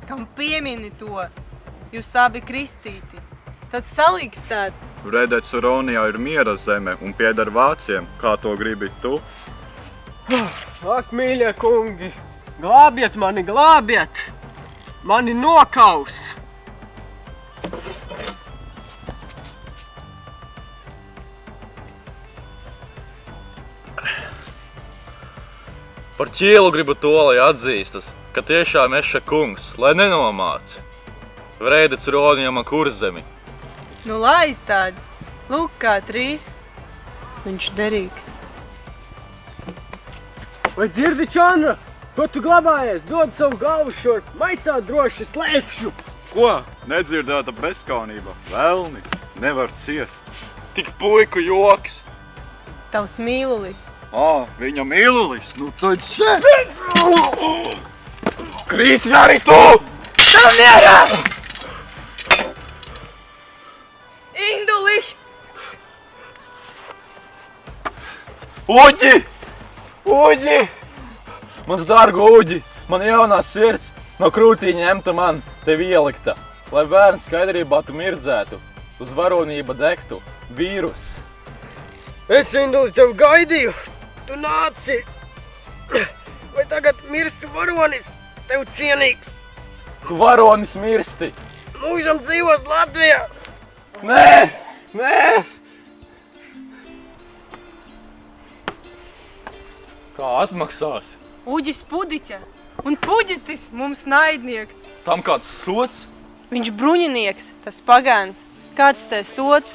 kam piemini to, jūs abi kristīti, tad salīkstēt. Vredets Uronijā ir miera zeme un pieder vāciem, kā to gribi tu. Ak, mīļie kungi, glābiet mani, glābiet! Mani nokaus! Par ķielu gribu to, lai atzīstas, ka tiešām eša kungs, lai nenomāc. Vredets Uronijā man kurzemi. Nu lai tad, lūk kā 3, viņš derīgs. Vai dzirdi, Čandra? Ko tu glabājies? Dod savu galvu šurp, maisā droši slēpšu! Ko? Nedzirdēta bezskaunība. Velni, nevar ciest. Tik puiku joks. Tavs mīlulis. Viņa mīlulis, nu tad še! Krīsi arī tu! Tam mierā! Induli! Uģi! Uģi! Mans dārgu Uģi! Man jaunā sirds no krūtīņa ņemta man tevi ielikta, lai bērns skaidrībā tu mirdzētu, uz varonība degtu, vīrus. Es, Induli, tev gaidīju! Tu nāci! Vai tagad mirsti varonis, tev cienīgs? Tu varonis mirsti! Mūžam dzīvos Latvijā! Nē! Nē! Kā atmaksās? Uģis Pudiķa un Puģitis mums naidnieks. Tam kāds sots? Viņš bruņinieks, tas pagāns. Kāds te sots?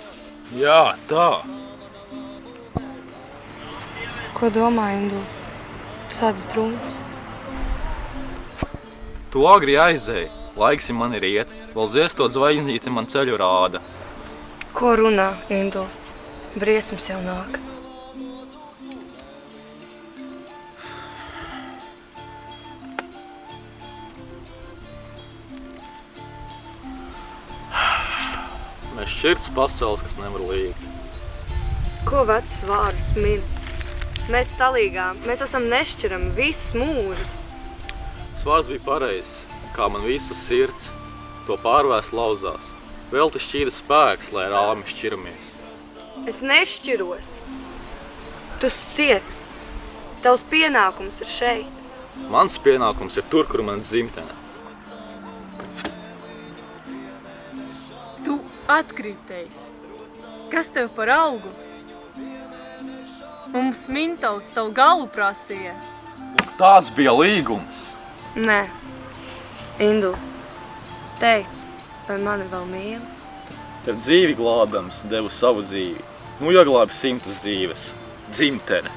Jā, tā. Ko domā, Induli? Sāc drūmas. Tu agri aizēji, laiksi man ir iet, vēl ziestot zvaigznīti man ceļu rāda. Ko runā, Induli? Briesmas jau nāk. Mēs šķirts pasaules, kas nevar līgt. Ko vecus vārdus min? Mēs salīgām, mēs esam nešķirami visus mūžus. Tas vārds bija pareizs, kā man visas sirds, to pārvēst lauzās. Vēl te šķīda spēks, lai rāmi šķiramies. Es nešķiros. Tu ciets. Tavs pienākums ir šeit. Mans pienākums ir tur, kur man dzimtene. Tu atkritējs. Kas tev par algu? Mums Mintauts tavu galu prasīja. Lūk, tāds bija līgums. Nē. Induli, teic, vai mani vēl mīli? Tev dzīvi glābdams devu savu dzīvi. Nu jāglābi 100 dzīves. Dzimtene.